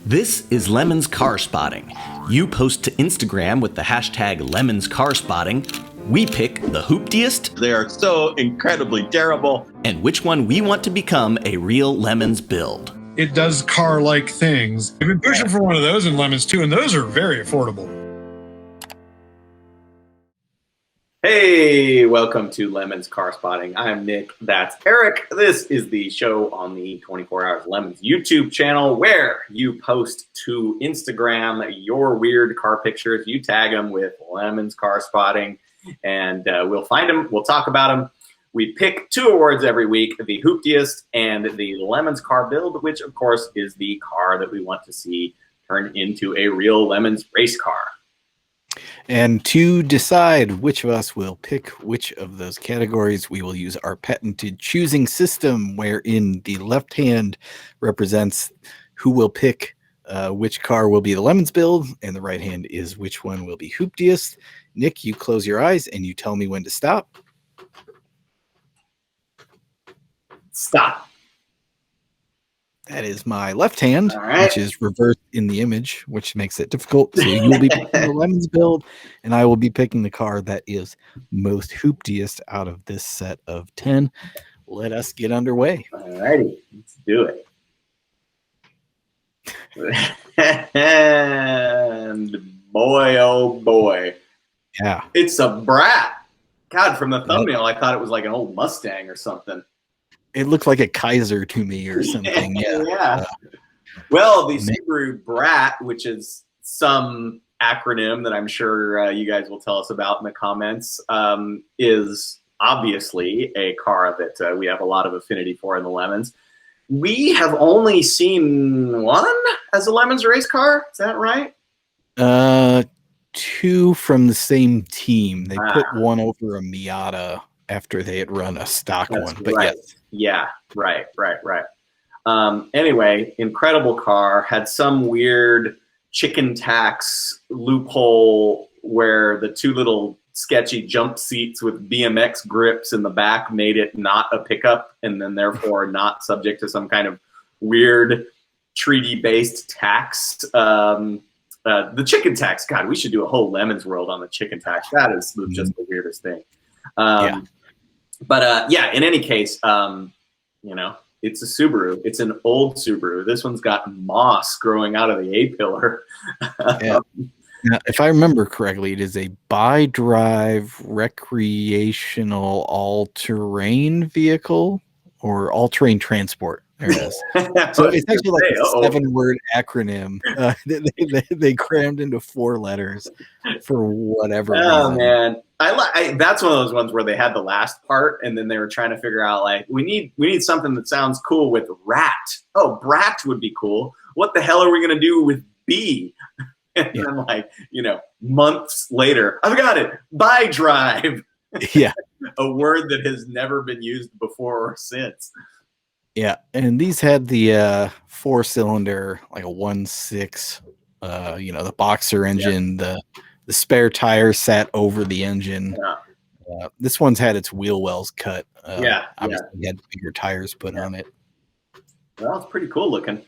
This is Lemon's Car Spotting. You post to Instagram with the hashtag Lemon's Car Spotting. We pick the hooptiest. They are so incredibly terrible. And which one we want to become a real Lemons build. It does car-like things. We've been pushing for one of those in Lemons too, and those are very affordable. Hey, welcome to Lemon's Car Spotting. I'm Nick, that's Eric. This is the show on the 24 Hours Lemons YouTube channel where you post to Instagram your weird car pictures. You tag them with Lemon's Car Spotting, and we'll find them. We'll talk about them. We pick 2 awards every week, the hooptiest and the Lemons car build, which of course is the car that we want to see turn into a real Lemons race car. And to decide which of us will pick which of those categories, we will use our patented choosing system, wherein the left hand represents who will pick which car will be the Lemons build, and the right hand is which one will be hooptiest. Nick, you close your eyes and you tell me when to stop. Stop. That is my left hand, right, which is reversed in the image, which makes it difficult. So you will be picking the Lemons build, and I will be picking the car that is most hooptiest out of this set of 10. Let us get underway. All righty, let's do it. And boy, oh boy. Yeah. It's a Brat. God, from the thumbnail, I thought it was like an old Mustang or something. It looks like a Kaiser to me or something. Yeah. Well, the Subaru Brat, which is some acronym that I'm sure you guys will tell us about in the comments, is obviously a car that we have a lot of affinity for in the Lemons. We have only seen one as a Lemons race car. Is that right? 2 from the same team. They put one over a Miata after they had run a stock one. But right. yes. Yeah, right. Anyway, incredible car. Had some weird chicken tax loophole where the 2 little sketchy jump seats with BMX grips in the back made it not a pickup, and then therefore not subject to some kind of weird treaty-based tax. The chicken tax, God, we should do a whole Lemons world on the chicken tax. That is just the weirdest thing. But yeah, in any case, you know, it's a Subaru. It's an old Subaru. This one's got moss growing out of the A-pillar. Yeah. Now, if I remember correctly, it is a bi-drive recreational all-terrain vehicle or all-terrain transport. There it is. So it's actually like a 7-word acronym they crammed into 4 letters for whatever reason. Oh man, that's one of those ones where they had the last part and then they were trying to figure out like we need something that sounds cool with rat. Oh, Brat would be cool. What the hell are we gonna do with B? And then like, you know, months later, I've got it. Bi-drive. Yeah. A word that has never been used before or since. Yeah, and these had the 4-cylinder, like a 1.6, you know, the boxer engine. The spare tire sat over the engine. This one's had its wheel wells cut. Obviously had bigger tires put on it. Well, it's pretty cool looking.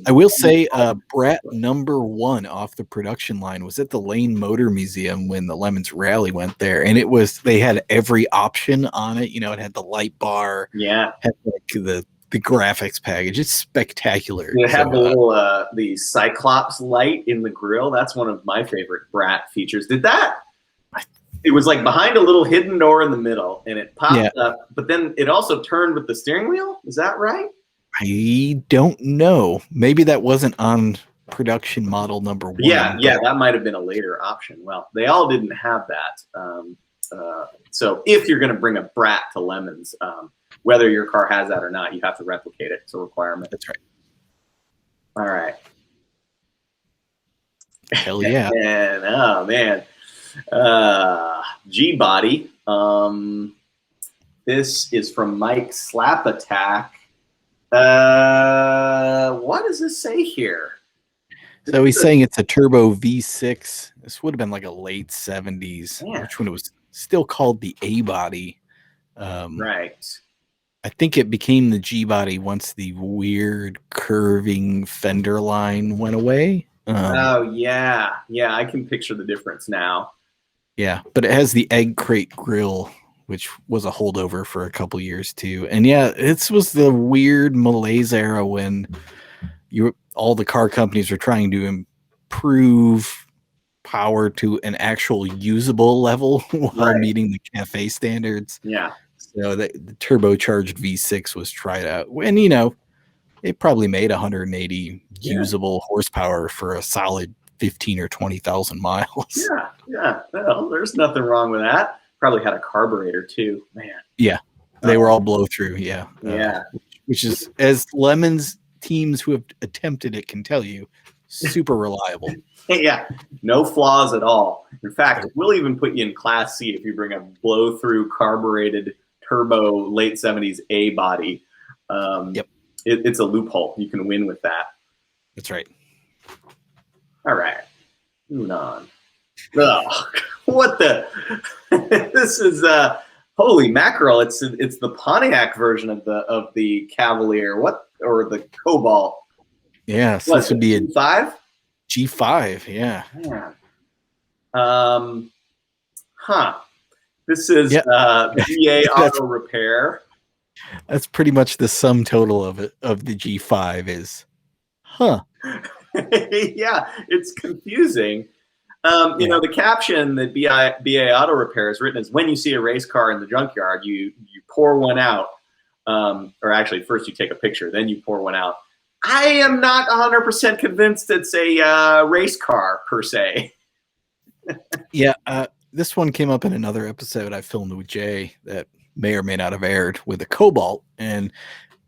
I will say Brat number 1 off the production line was at the Lane Motor Museum when the Lemons Rally went there, and they had every option on it. You know, it had the light bar, had like the graphics package. It's spectacular. It had the little the Cyclops light in the grill. That's one of my favorite Brat features. It was like behind a little hidden door in the middle, and it popped up, but then it also turned with the steering wheel. Is that right? I don't know. Maybe that wasn't on production model number 1. Yeah, that might have been a later option. Well, they all didn't have that. So if you're going to bring a Brat to Lemons, whether your car has that or not, you have to replicate it. It's a requirement. That's right. All right. Hell yeah. And, oh, man. GBody. This is from Mike Slap Attack. What does this say here? So he's saying it's a turbo V6. This would have been like a late 70s, which when it was still called the A-body. Right. I think it became the GBody once the weird curving fender line went away. Oh yeah, yeah, I can picture the difference now. Yeah, but it has the egg crate grill, which was a holdover for a couple years too. And yeah, this was the weird malaise era when all the car companies were trying to improve power to an actual usable level while meeting the cafe standards. Yeah. So the turbocharged V6 was tried out. And you know, it probably made 180 usable horsepower for a solid 15 or 20,000 miles. Yeah. Well, there's nothing wrong with that. Probably had a carburetor too, man. Yeah, they were all blow through. Yeah, which is, as Lemons teams who have attempted it can tell you, super reliable. Yeah, no flaws at all. In fact, we'll even put you in Class C if you bring a blow through carbureted turbo late 70s A body. It's a loophole. You can win with that. That's right. All right, moving on. Ugh, what the? This is holy mackerel! It's the Pontiac version of the Cavalier. Or the Cobalt? Yeah, so this would be a G5. G5. Yeah. This is VA Auto Repair. That's pretty much the sum total of it, of the G5 is, Yeah, it's confusing. You know, the caption that BA Auto Repair is written is, when you see a race car in the junkyard, you pour one out. Or actually, first you take a picture, then you pour one out. I am not 100% convinced it's a race car, per se. Yeah, this one came up in another episode I filmed with Jay that may or may not have aired with a Cobalt. And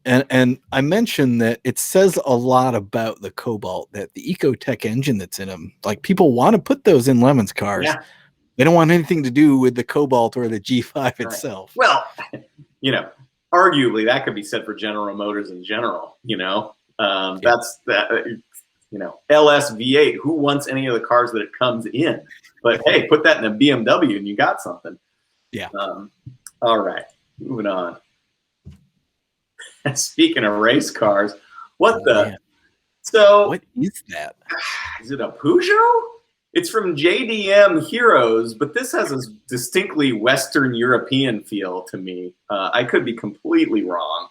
I mentioned that it says a lot about the Cobalt, that the Ecotech engine that's in them, like, people want to put those in Lemons cars. Yeah. They don't want anything to do with the Cobalt or the G5 itself. Well, you know, arguably that could be said for General Motors in general, you know. That's that, you know, LS V8. Who wants any of the cars that it comes in? But hey, put that in a BMW and you got something. Yeah. All right, moving on. Speaking of race cars, what is that? Is it a Peugeot? It's from JDM Heroes, but this has a distinctly Western European feel to me. I could be completely wrong.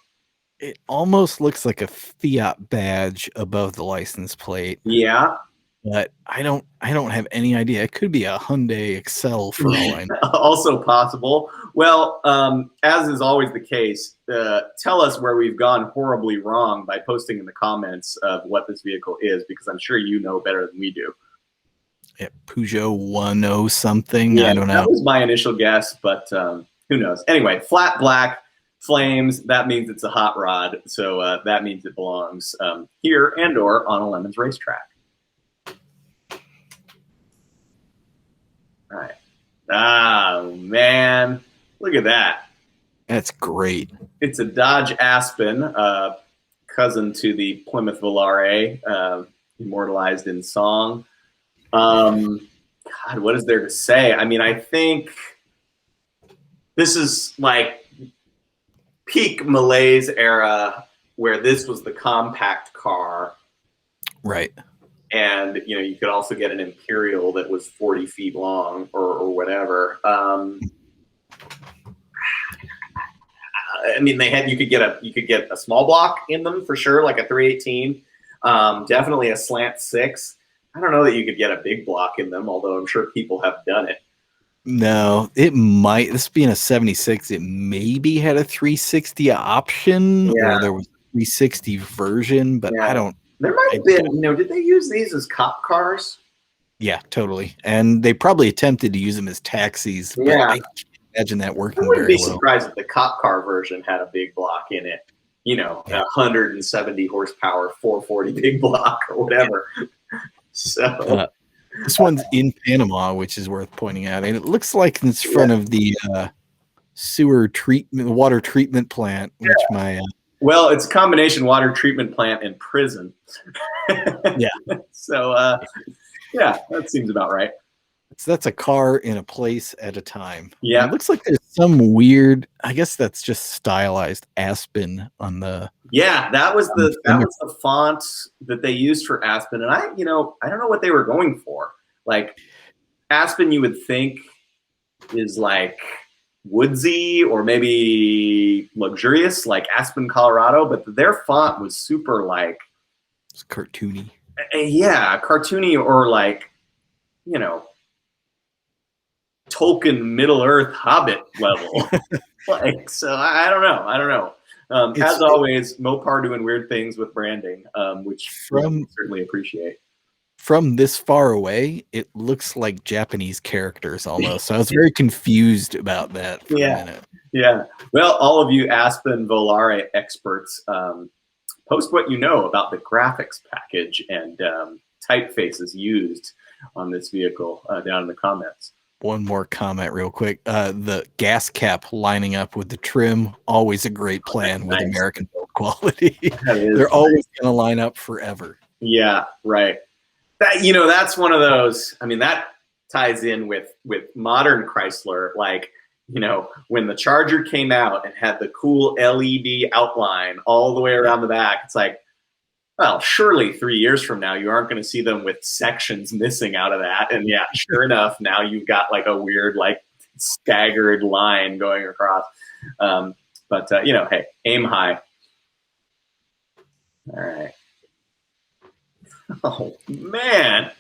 It almost looks like a Fiat badge above the license plate. Yeah. But I don't have any idea. It could be a Hyundai Excel for all I know. Also possible. Well, as is always the case, tell us where we've gone horribly wrong by posting in the comments of what this vehicle is, because I'm sure you know better than we do. Yeah, Peugeot 10 something. Yeah, I don't know. That was my initial guess, but who knows? Anyway, flat black, flames. That means it's a hot rod, so that means it belongs here and or on a Lemons racetrack. All right. Oh man, look at that. That's great. It's a Dodge Aspen, cousin to the Plymouth Volare, immortalized in song. God, what is there to say? I mean, I think this is like peak malaise era, where this was the compact car. Right. And, you know, you could also get an Imperial that was 40 feet long or whatever. I mean, you could get a small block in them for sure, like a 318. Definitely a slant 6. I don't know that you could get a big block in them, although I'm sure people have done it. No, it might. This being a 76, it maybe had a 360 option, or there was a 360 version, but I don't. There might have been, you know, did they use these as cop cars? Yeah, totally. And they probably attempted to use them as taxis. But I can't imagine that working very well. I wouldn't be surprised if the cop car version had a big block in it. You know, 170 horsepower, 440 big block or whatever. So this one's in Panama, which is worth pointing out. And it looks like it's in front of the water treatment plant, which well, it's a combination water treatment plant and prison. Yeah. So, that seems about right. So that's a car in a place at a time. Yeah. It looks like there's some weird, I guess that's just stylized Aspen on the. Yeah, that was the font that they used for Aspen, and I don't know what they were going for. Like Aspen, you would think is like woodsy or maybe luxurious, like Aspen, Colorado, but their font was super like It's cartoony. Yeah, cartoony or like Tolkien Middle Earth Hobbit level. Like, so I don't know. As always, Mopar doing weird things with branding, which we certainly appreciate. From this far away, it looks like Japanese characters almost. So I was very confused about that for a minute. Yeah. Well, all of you Aspen Volare experts, post what you know about the graphics package and typefaces used on this vehicle down in the comments. One more comment real quick. The gas cap lining up with the trim, always a great plan with American build quality. They're always going to line up forever. Yeah, right. That's one of those. I mean, that ties in with modern Chrysler. Like, when the Charger came out and had the cool LED outline all the way around the back, it's like, well, surely 3 years from now, you aren't going to see them with sections missing out of that. And yeah, sure enough, now you've got like a weird, like staggered line going across. But hey, aim high. All right. Oh, man.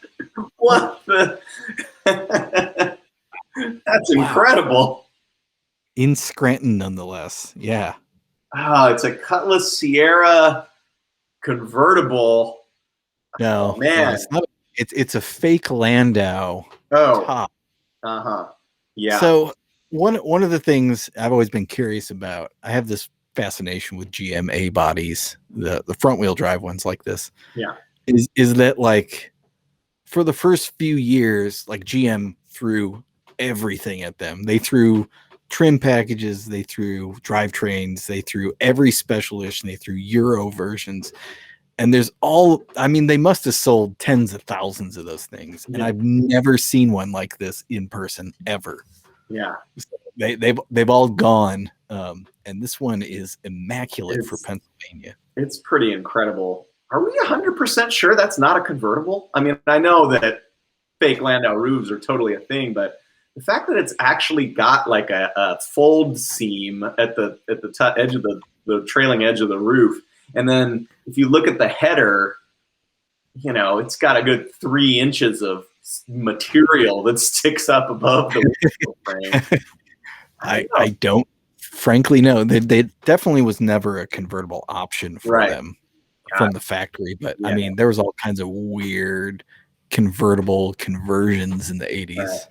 What the? That's incredible. In Scranton, nonetheless. Yeah. Oh, it's a Cutlass Sierra convertible. No, man, it's not. It's a fake Landau top. Yeah. So one of the things I've always been curious about, I have this fascination with GMA bodies, the front wheel drive ones like this. Yeah. Is that like for the first few years, like GM threw everything at them. They threw trim packages, they threw drivetrains, they threw every special edition, they threw Euro versions. And they must have sold tens of thousands of those things. And I've never seen one like this in person ever. Yeah. So they've all gone. And this one is immaculate for Pennsylvania. It's pretty incredible. Are we 100% sure that's not a convertible? I mean, I know that fake Landau roofs are totally a thing, but the fact that it's actually got like a fold seam at the edge of the trailing edge of the roof, and then if you look at the header, it's got a good 3 inches of material that sticks up above the windshield frame. I don't frankly know. They definitely was never a convertible option for them from the factory, but I mean, there was all kinds of weird convertible conversions in the 80s. Right.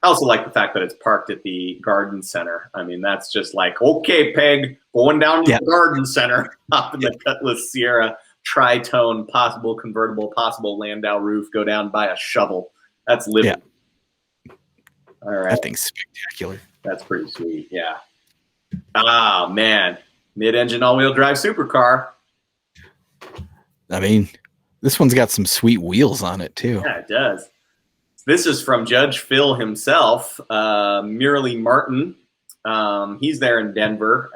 I also like the fact that it's parked at the garden center. I mean, that's just like, okay, Peg, going down to the garden center, hop in the Cutlass Sierra, tri-tone, possible convertible, possible Landau roof, go down, buy a shovel. That's living. Yeah. All right. That thing's spectacular. That's pretty sweet. Yeah. Ah, man. Mid-engine all-wheel drive supercar. I mean, this one's got some sweet wheels on it, too. Yeah, it does. This is from Judge Phil himself, Murley Martin. He's there in Denver.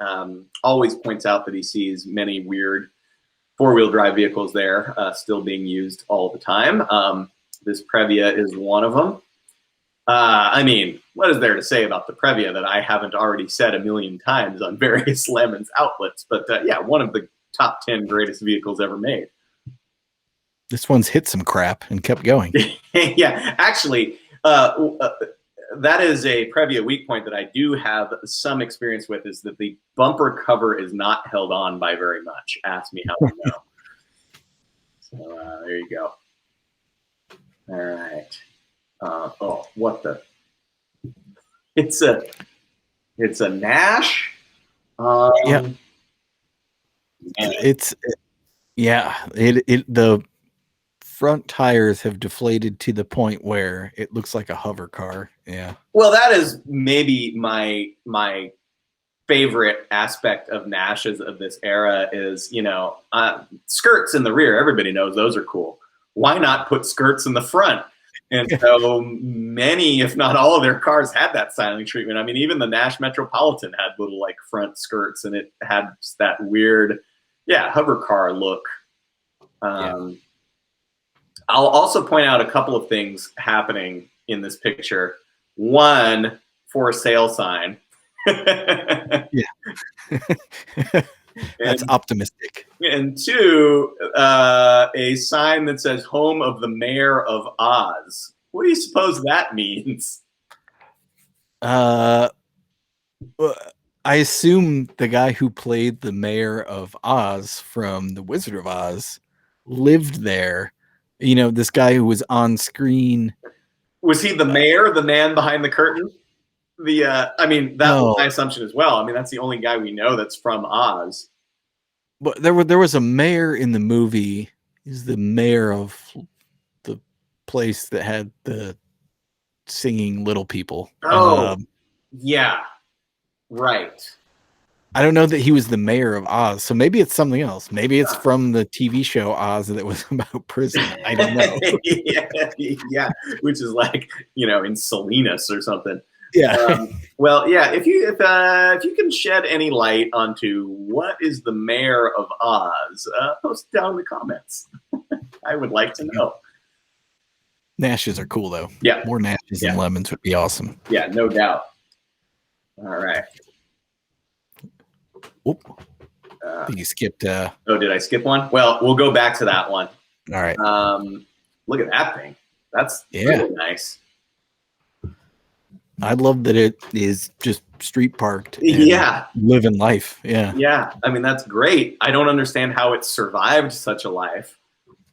Always points out that he sees many weird four-wheel drive vehicles there still being used all the time. This Previa is one of them. I mean, what is there to say about the Previa that I haven't already said a million times on various Lemons outlets? But yeah, one of the top 10 greatest vehicles ever made. This one's hit some crap and kept going. Yeah, actually, that is a Previa weak point that I do have some experience with, is that the bumper cover is not held on by very much. Ask me how I know. So there you go. All right. Oh, what the? It's a Nash. Yeah. The front tires have deflated to the point where it looks like a hover car. Yeah. Well, that is maybe my favorite aspect of Nash's of this era is, skirts in the rear. Everybody knows those are cool. Why not put skirts in the front? And so many, if not all of their cars had that styling treatment. I mean, even the Nash Metropolitan had little like front skirts, and it had that weird, hover car look. I'll also point out a couple of things happening in this picture. One, for sale sign. That's optimistic. And two, a sign that says "Home of the Mayor of Oz." What do you suppose that means? I assume the guy who played the mayor of Oz from The Wizard of Oz lived there. You know, this guy who was on screen. Was he the mayor, the man behind the curtain? I mean, that was my assumption as well. I mean, that's the only guy we know that's from Oz. But there was a mayor in the movie. He's the mayor of the place that had the singing little people. Oh, yeah, right. I don't know that he was the mayor of Oz, so maybe it's something else. Maybe it's from the TV show Oz that was about prison. I don't know. yeah, which is like, in Salinas or something. Yeah. If you can shed any light onto what is the mayor of Oz, post it down in the comments. I would like to know. Nashes are cool though. Yeah, more Nashes and lemons would be awesome. Yeah, no doubt. All right. Oop. You skipped. Did I skip one? Well, we'll go back to that one. All right. Look at that thing. That's really nice. I love that it is just street parked. Living life. Yeah. Yeah. I mean, that's great. I don't understand how it survived such a life,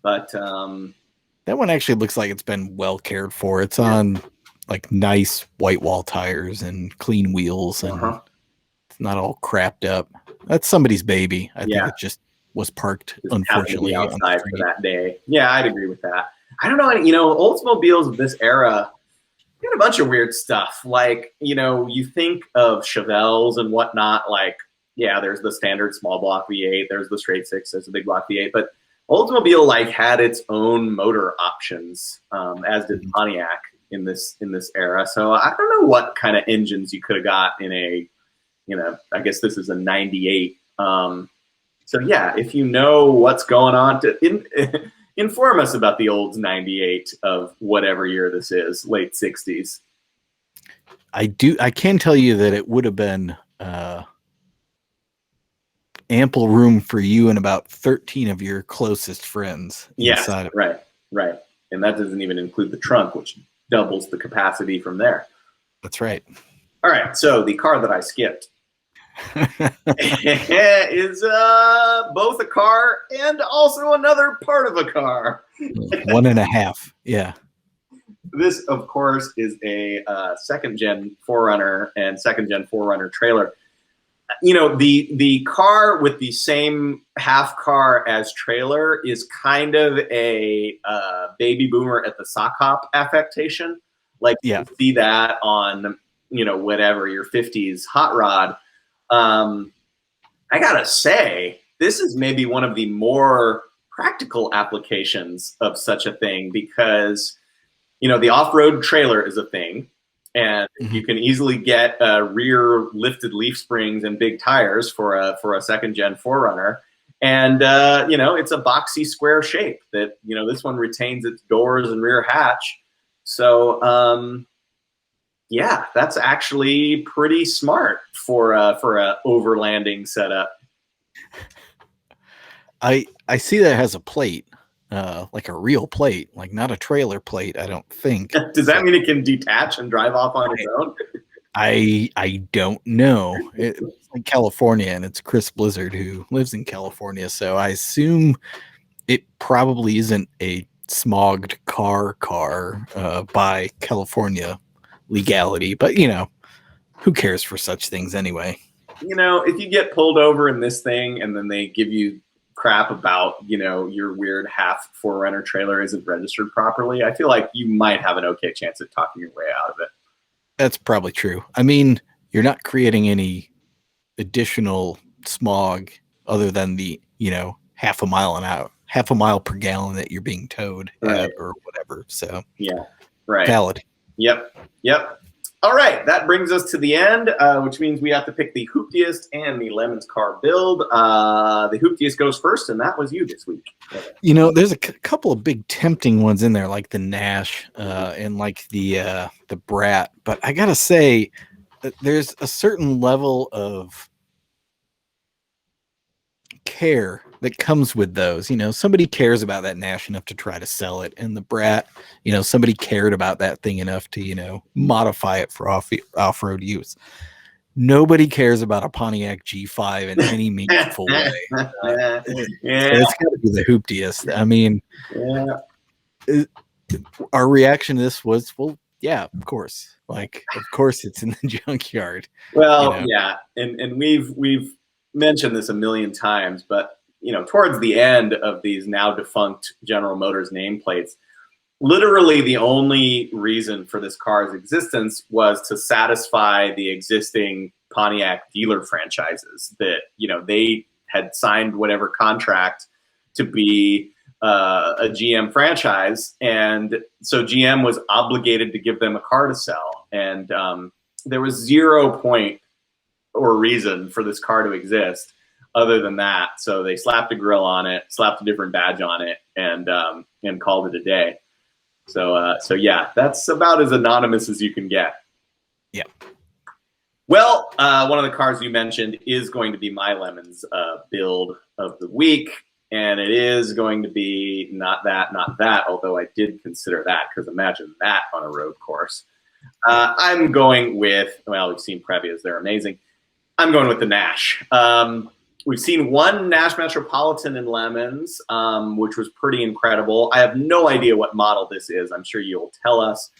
but that one actually looks like it's been well cared for. It's on like nice white wall tires and clean wheels, and it's not all crapped up. That's somebody's baby. I think it just was parked, unfortunately, outside for that day. Yeah, I'd agree with that. I don't know. Oldsmobiles of this era got a bunch of weird stuff. Like, you think of Chevelles and whatnot. Like, there's the standard small block V8. There's the straight six. There's the big block V8. But Oldsmobile had its own motor options, as did Pontiac in this era. So I don't know what kind of engines you could have got in a, I guess this is a 98. So if you know what's going on, inform us about the Olds 98 of whatever year this is, late 60s. I can tell you that it would have been ample room for you and about 13 of your closest friends. Inside right. And that doesn't even include the trunk, which doubles the capacity from there. That's right. All right. So the car that I skipped is both a car and also another part of a car. 1.5. Yeah. This, of course, is a second-gen 4Runner and second-gen 4Runner trailer. The car with the same half car as trailer is kind of a baby boomer at the sock hop affectation. Like, you see that on, whatever, your 50s hot rod. I gotta say, this is maybe one of the more practical applications of such a thing, because, the off-road trailer is a thing, and you can easily get rear lifted leaf springs and big tires for a second-gen 4Runner. And, it's a boxy square shape that, this one retains its doors and rear hatch. So, that's actually pretty smart for a overlanding setup. I see that it has a plate, like a real plate, like not a trailer plate, I don't think. Does that mean it can detach and drive off on its own? I don't know. It's in California, and it's Chris Blizzard who lives in California, so I assume it probably isn't a smogged car by California legality, but who cares for such things anyway? If you get pulled over in this thing and then they give you crap about, your weird half 4Runner trailer isn't registered properly, I feel like you might have an okay chance at talking your way out of it. That's probably true. I mean, you're not creating any additional smog other than the, half a mile an half a mile per gallon that you're being towed at or whatever. So yeah, right. valid. Yep. All right, that brings us to the end, which means we have to pick the hooptiest and the Lemons car build. The hooptiest goes first, and that was you this week. You know, there's a couple of big tempting ones in there, like the Nash and like the Brat. But I gotta say, that there's a certain level of care that comes with those. You know, somebody cares about that Nash enough to try to sell it, and the Brat, you know, somebody cared about that thing enough to, you know, modify it for off-road use. Nobody cares about a Pontiac G5 in any meaningful way. Yeah. It's got to be the hooptiest. I mean, Yeah. our reaction to this was, well, yeah, of course. Like, of course it's in the junkyard. Well, you know? yeah, and we've mentioned this a million times, but you know, towards the end of these now defunct General Motors nameplates, literally the only reason for this car's existence was to satisfy the existing Pontiac dealer franchises that, you know, they had signed whatever contract to be a GM franchise. And so GM was obligated to give them a car to sell. And there was 0 point or reason for this car to exist other than that. So they slapped a grill on it, slapped a different badge on it, and called it a day. So yeah, that's about as anonymous as you can get. Yeah. Well, one of the cars you mentioned is going to be my Lemons build of the week, and it is going to be not that, although I did consider that, because imagine that on a road course. I'm going with, well, we've seen Previas, they're amazing. I'm going with the Nash. We've seen one Nash Metropolitan in Lemons, which was pretty incredible. I have no idea what model this is. I'm sure you'll tell us.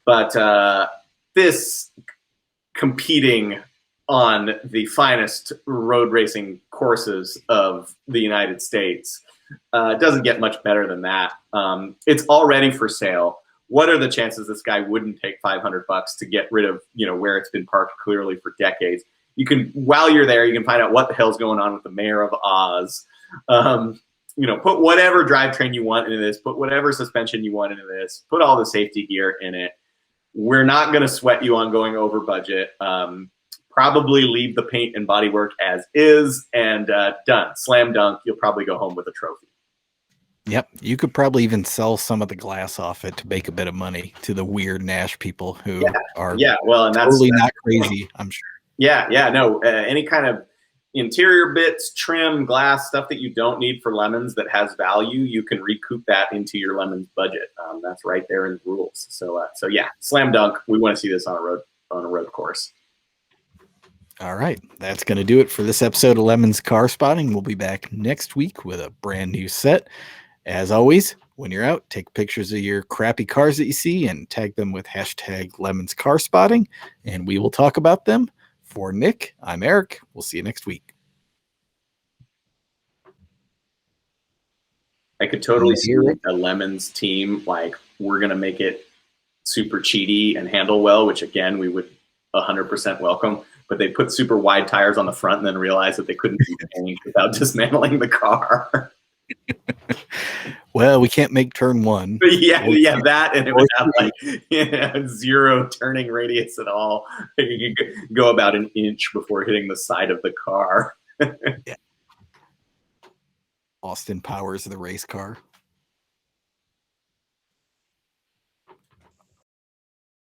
But this competing on the finest road racing courses of the United States doesn't get much better than that. It's already for sale. What are the chances this guy wouldn't take $500 to get rid of, you know, where it's been parked clearly for decades? You can, while you're there, you can find out what the hell's going on with the mayor of Oz. You know, put whatever drivetrain you want into this, put whatever suspension you want into this, put all the safety gear in it. We're not going to sweat you on going over budget. Probably leave the paint and bodywork as is, and done. Slam dunk. You'll probably go home with a trophy. Yep. You could probably even sell some of the glass off it to make a bit of money to the weird Nash people who are well, and totally not crazy, I'm sure. Yeah, no. Any kind of interior bits, trim, glass, stuff that you don't need for Lemons that has value, you can recoup that into your Lemons budget. That's right there in the rules. So yeah, slam dunk. We want to see this on a road course. All right, that's going to do it for this episode of Lemons Car Spotting. We'll be back next week with a brand new set. As always, when you're out, take pictures of your crappy cars that you see and tag them with hashtag Lemons Car Spotting, and we will talk about them. For Nick, I'm Eric. We'll see you next week. I could totally see a Lemons team, like, we're going to make it super cheaty and handle well, which, again, we would 100% welcome. But they put super wide tires on the front and then realized that they couldn't do anything without dismantling the car. Well, we can't make turn one. Yeah, that, and it would have like 0 turning radius at all. You could go about an inch before hitting the side of the car. Yeah. Austin Powers, the race car.